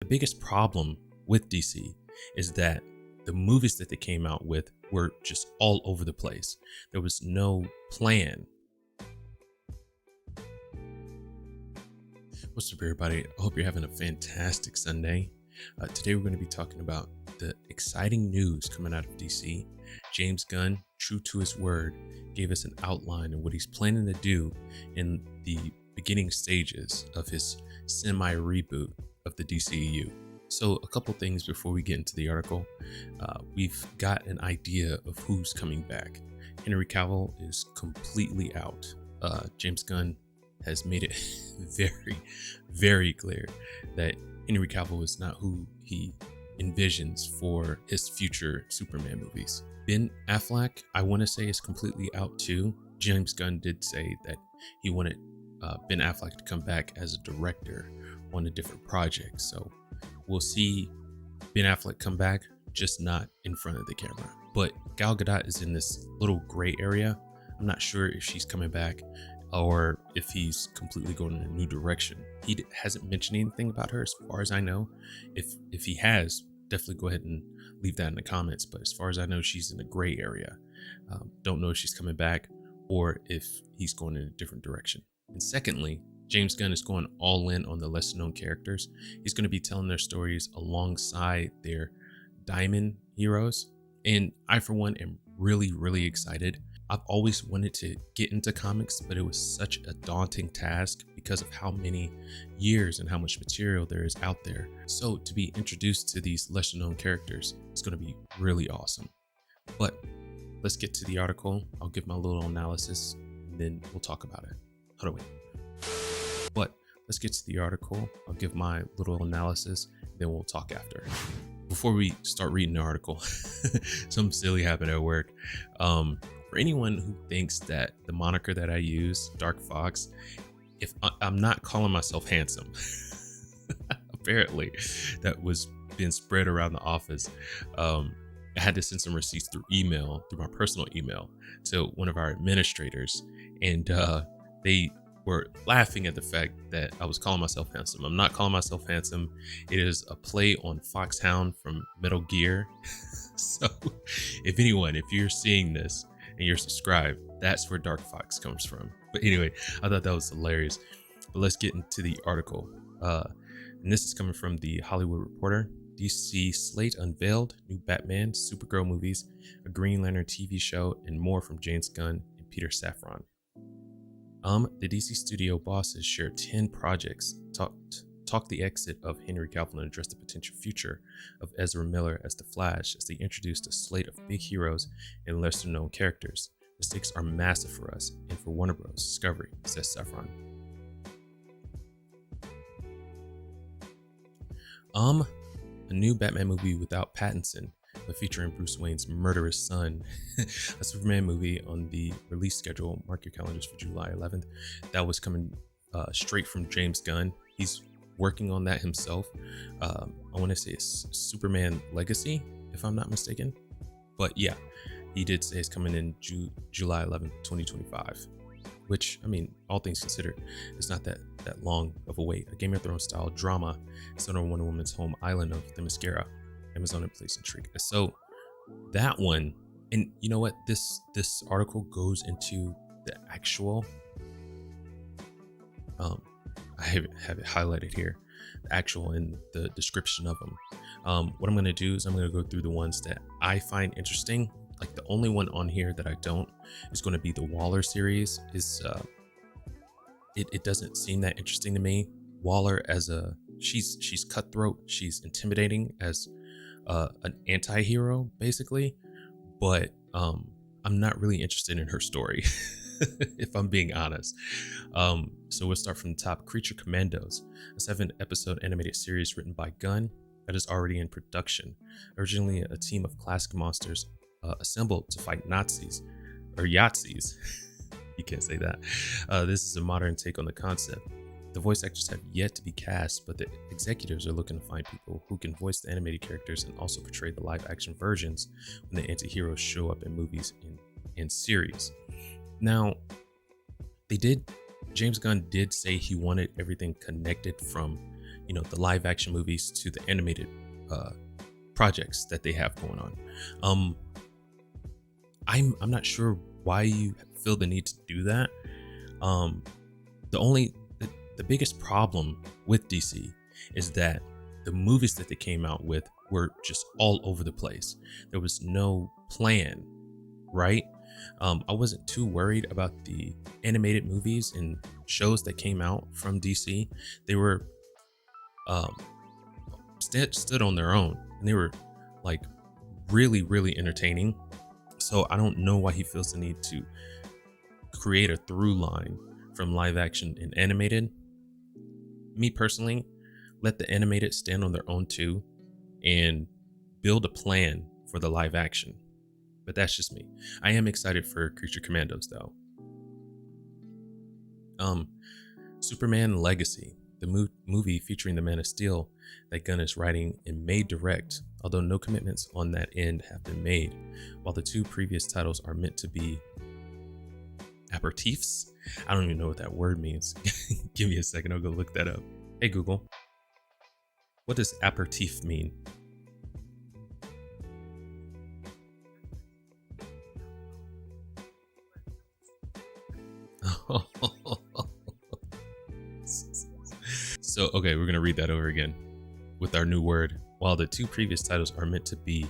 biggest problem with DC is that the movies that they came out with were just all over the place. There was no plan. What's up, everybody? I hope you're having a fantastic Sunday. Today we're going to be talking about the exciting news coming out of DC. James Gunn, true to his word, gave us an outline of what he's planning to do in the beginning stages of his semi-reboot of the DCEU. So a couple things before we get into the article. We've got an idea of who's coming back. Henry Cavill is completely out. James Gunn has made it very, very clear that Henry Cavill is not who he envisions for his future Superman movies. Ben Affleck, I want to say, is completely out too. James Gunn did say that he wanted Ben Affleck to come back as a director on a different project. So we'll see Ben Affleck come back, just not in front of the camera. But Gal Gadott is in this little gray area. I'm not sure if she's coming back or if he's completely going in a new direction. He hasn't mentioned anything about her as far as I know. If he has, definitely go ahead and leave that in the comments. But as far as I know, she's in a gray area. Don't know if she's coming back or if he's going in a different direction. And secondly, James Gunn is going all in on the lesser known characters. He's going to be telling their stories alongside their diamond heroes. And I, for one, am really, really excited. I've always wanted to get into comics, but it was such a daunting task because of how many years and how much material there is out there. So to be introduced to these lesser known characters is going to be really awesome. But let's get to the article. I'll give my little analysis and then we'll talk about it. Hold on, wait. But let's get to the article. I'll give my little analysis, then we'll talk after. Before we start reading the article, something silly happened at work. For anyone who thinks that the moniker that I use, Dark Fox, if I'm not calling myself handsome, apparently that was being spread around the office. I had to send some receipts through my personal email, to one of our administrators, and they were laughing at the fact that I was calling myself handsome. I'm not calling myself handsome. It is a play on Foxhound from Metal Gear. So if you're seeing this and you're subscribed, that's where Dark Fox comes from. But anyway, I thought that was hilarious. But let's get into the article. And this is coming from the Hollywood Reporter. DC slate unveiled, new Batman, Supergirl movies, a Green Lantern TV show, and more from James Gunn and Peter Safran. The DC studio bosses share 10 projects, talk the exit of Henry Cavill, and address the potential future of Ezra Miller as the Flash, as they introduced a slate of big heroes and lesser known characters. The stakes are massive for us and for Warner Bros. Discovery, says Safran. A new Batman movie without Pattinson, but featuring Bruce Wayne's murderous son. A Superman movie on the release schedule. Mark your calendars for July 11th. That was coming straight from James Gunn. He's working on that himself. I want to say it's Superman Legacy, if I'm not mistaken. But yeah, he did say it's coming in July 11th, 2025. Which, I mean, all things considered, it's not that long of a wait. A Game of Thrones style drama set on Wonder Woman's home island of the Mascara. Amazon and place intrigue. So that one, and you know what? This article goes into the actual. I have it highlighted here, the actual in the description of them. What I'm going to do is I'm going to go through the ones that I find interesting. Like the only one on here that I don't is going to be the Waller series. It doesn't seem that interesting to me. Waller as she's cutthroat, she's intimidating as an anti-hero basically, but I'm not really interested in her story. If I'm being honest. So we'll start from the top. Creature Commandos, a 7-episode animated series written by Gunn that is already in production. Originally a team of classic monsters assembled to fight Nazis or Yahtzees. You can't say that. This is a modern take on the concept. The voice actors have yet to be cast, but the executives are looking to find people who can voice the animated characters and also portray the live action versions when the anti-heroes show up in movies and series. Now, James Gunn did say he wanted everything connected from, the live action movies to the animated projects that they have going on. I'm not sure why you feel the need to do that. The biggest problem with DC is that the movies that they came out with were just all over the place. There was no plan, right? I wasn't too worried about the animated movies and shows that came out from DC. They were stood on their own, and they were like really, really entertaining. So I don't know why he feels the need to create a through line from live action and animated. Me personally, let the animated stand on their own too, and build a plan for the live action. But that's just me. I am excited for Creature Commandos though. Superman Legacy, the movie featuring the Man of Steel that Gunn is writing and may direct, although no commitments on that end have been made. While the two previous titles are meant to be aperitifs, I don't even know what that word means. Give me a second, I'll go look that up. Hey Google, what does aperitif mean? So, okay, we're going to read that over again with our new word. While the two previous titles are meant to be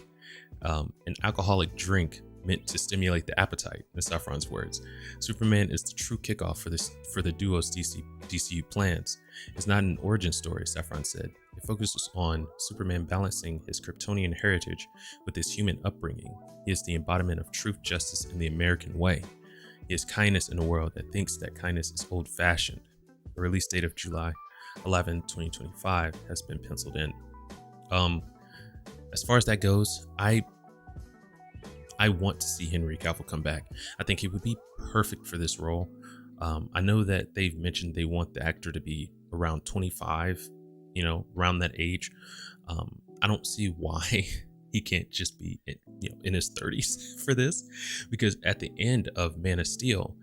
an alcoholic drink meant to stimulate the appetite, in Safran's words, Superman is the true kickoff for the duo's DCU plans. It's not an origin story, Safran said. It focuses on Superman balancing his Kryptonian heritage with his human upbringing. He is the embodiment of truth, justice, and the American way. He is kindness in a world that thinks that kindness is old-fashioned. The release date of July 11, 2025 has been penciled in. As far as that goes, I want to see Henry Cavill come back. I think he would be perfect for this role. I know that they've mentioned they want the actor to be around 25, around that age. I don't see why he can't just be in his 30s for this, because at the end of Man of Steel,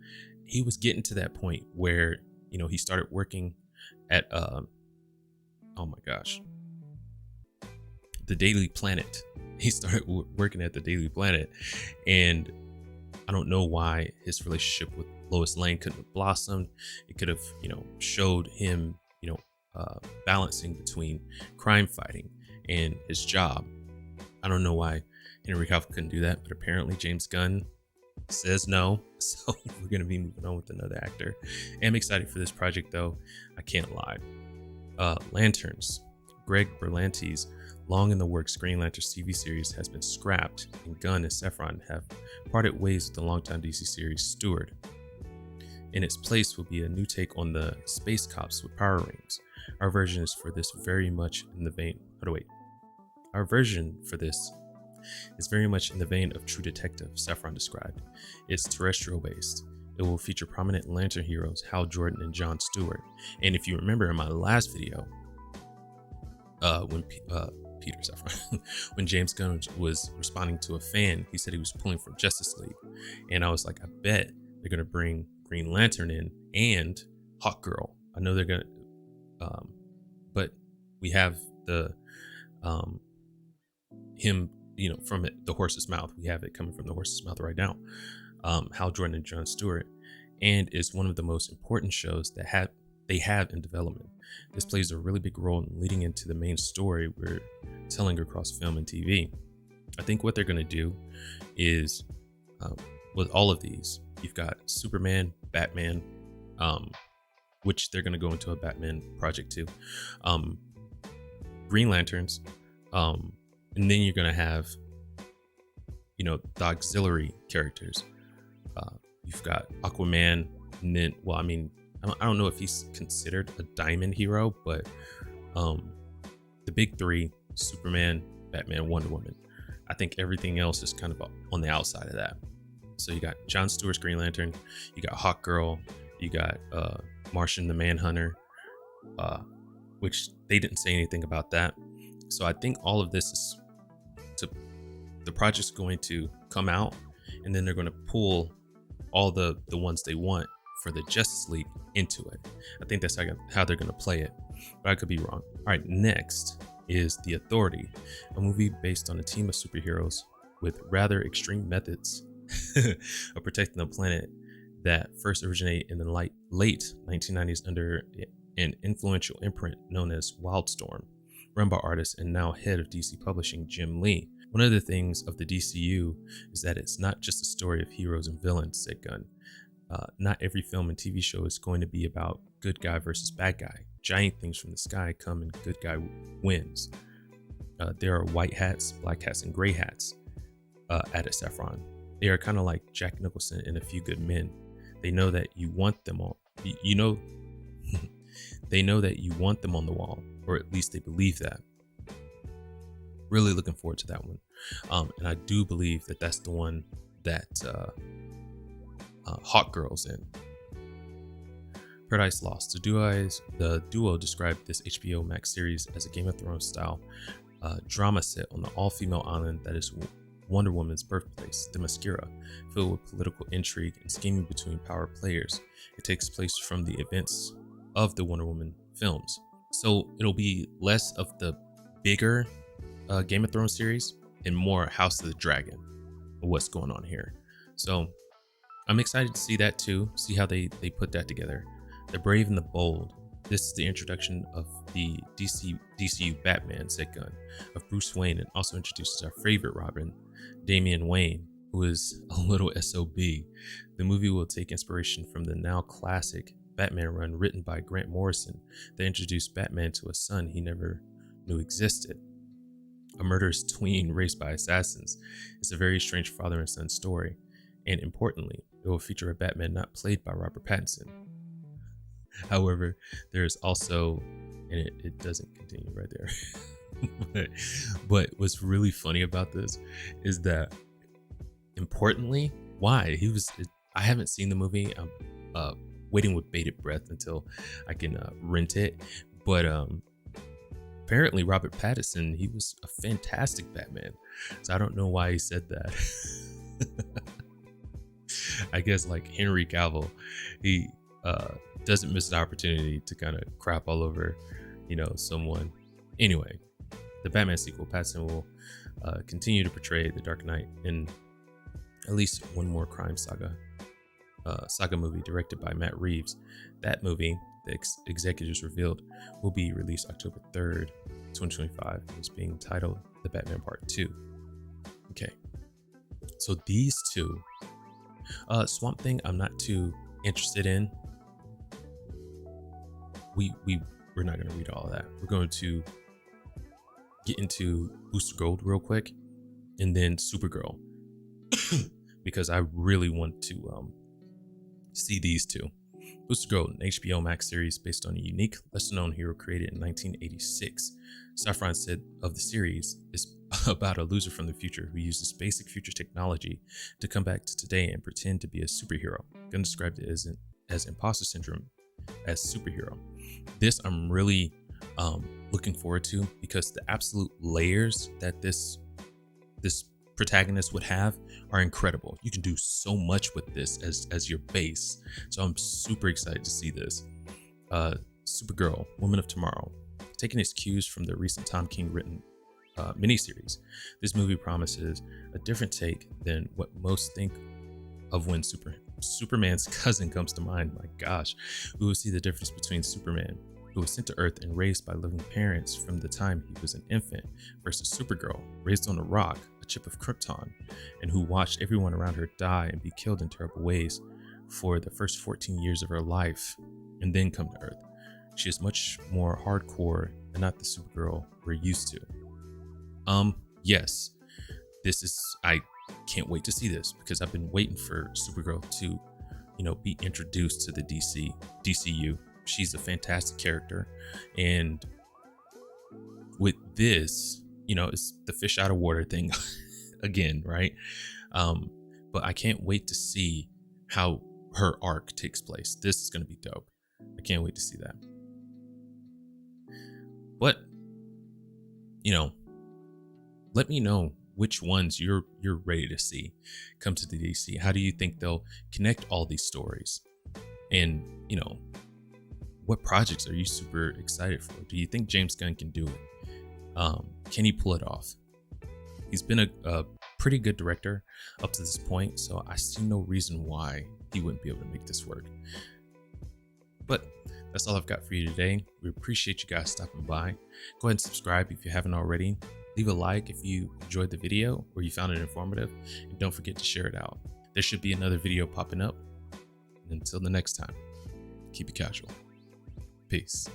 he was getting to that point where he started working at oh my gosh, the Daily Planet. He started working at the Daily Planet, and I don't know why his relationship with Lois Lane couldn't have blossomed. It could have showed him balancing between crime fighting and his job. I don't know why Henry Cavill couldn't do that, but apparently James Gunn says no, so we're going to be moving on with another actor. I'm excited for this project though, I can't lie. Lanterns. Greg Berlanti's long in the works Green Lantern TV series has been scrapped, and Gunn and Safran have parted ways with the longtime DC series steward. In its place will be a new take on the space cops with power rings. Our version is for this very much in the vein. Our version for this is very much in the vein of True Detective, Safran described. It's terrestrial based. It will feature prominent Lantern heroes Hal Jordan and John Stewart. And if you remember in my last video, when Peter Safran, when James Gunn was responding to a fan, he said he was pulling from Justice League, and I was like, I bet they're gonna bring Green Lantern in and Hawkgirl. I know they're gonna, but we have the him, from the horse's mouth. We have it coming from the horse's mouth right now. Hal Jordan and John Stewart, and is one of the most important shows that they have in development. This plays a really big role in leading into the main story we're telling across film and TV. I think what they're going to do is, with all of these, you've got Superman, Batman, which they're going to go into a Batman project too, Green Lanterns, and then you're going to have, the auxiliary characters. You've got Aquaman, and then, I don't know if he's considered a diamond hero, but the big three, Superman, Batman, Wonder Woman. I think everything else is kind of on the outside of that. So you got John Stewart's Green Lantern, you got Hawkgirl, you got Martian the Manhunter, which they didn't say anything about that. So I think all of this is the project's going to come out, and then they're going to pull all the ones they want for the Justice League into it. I think that's how they're going to play it. but I could be wrong. All right, next is The Authority, a movie based on a team of superheroes with rather extreme methods of protecting the planet that first originated in the late 1990s under an influential imprint known as Wildstorm, run by artist and now head of DC Publishing Jim Lee. One of the things of the DCU is that it's not just a story of heroes and villains, said Gunn. Not every film and TV show is going to be about good guy versus bad guy. Giant things from the sky come and good guy wins. There are white hats, black hats, and gray hats, added Saffron. They are kind of like Jack Nicholson in A Few Good Men. They know that you want them all. They know that you want them on the wall, or at least they believe that. Really looking forward to that one. And I do believe that that's the one that Hawk Girl's in. Paradise Lost. The duo described this HBO Max series as a Game of Thrones style drama set on the all-female island that is Wonder Woman's birthplace, Themyscira, filled with political intrigue and scheming between power players. It takes place from the events of the Wonder Woman films. So it'll be less of the bigger Game of Thrones series and more House of the Dragon, what's going on here. So I'm excited to see that too, see how they put that together. The Brave and the Bold. This is the introduction of the DCU Batman, said Gunn, of Bruce Wayne, and also introduces our favorite Robin, Damian Wayne, who is a little SOB. The movie will take inspiration from the now classic Batman run written by Grant Morrison that introduced Batman to a son he never knew existed. A murderous tween raised by assassins. It's a very strange father and son story, and importantly, it will feature a Batman not played by Robert Pattinson. However, there is also, and it doesn't continue right there, but what's really funny about this is that, importantly, why I haven't seen the movie. I'm waiting with bated breath until I can rent it, but apparently Robert Pattinson, he was a fantastic Batman, so I don't know why he said that. I guess like Henry Cavill, he doesn't miss an opportunity to kind of crap all over, someone. Anyway, the Batman sequel, Pattinson will continue to portray the Dark Knight in at least one more crime saga movie directed by Matt Reeves. That movie, the executives revealed, will be released October 3rd, 2025. It's being titled The Batman Part 2. Okay, so these two, Swamp Thing, I'm not too interested in. We're not going to read all of that. We're going to get into Booster Gold real quick, and then Supergirl, because I really want to see these two. Booster Gold, an HBO Max series based on a unique, lesser-known hero created in 1986. Saffron said of the series is about a loser from the future who uses basic future technology to come back to today and pretend to be a superhero. Gunn described it as imposter syndrome as superhero. This I'm really looking forward to, because the absolute layers that this protagonist would have are incredible. You can do so much with this as your base, so I'm super excited to see this. Supergirl, Woman of Tomorrow. Taking its cues from the recent Tom King written miniseries, this movie promises a different take than what most think of when Superman's cousin comes to mind. My gosh, we will see the difference between Superman, who was sent to Earth and raised by living parents from the time he was an infant, versus Supergirl, raised on a rock, a chip of Krypton, and who watched everyone around her die and be killed in terrible ways for the first 14 years of her life, and then come to Earth. She is much more hardcore and not the Supergirl we're used to. Yes, I can't wait to see this, because I've been waiting for Supergirl to, be introduced to the DCU. She's a fantastic character, and with this, it's the fish out of water thing again, right? But I can't wait to see how her arc takes place. This is going to be dope. I can't wait to see that. But let me know which ones you're ready to see come to the DC. How do you think they'll connect all these stories? And what projects are you super excited for? Do you think James Gunn can do it? Can he pull it off? He's been a pretty good director up to this point, so I see no reason why he wouldn't be able to make this work. But that's all I've got for you today. We appreciate you guys stopping by. Go ahead and subscribe if you haven't already. Leave a like if you enjoyed the video or you found it informative, and don't forget to share it out. There should be another video popping up. And until the next time, keep it casual. Peace.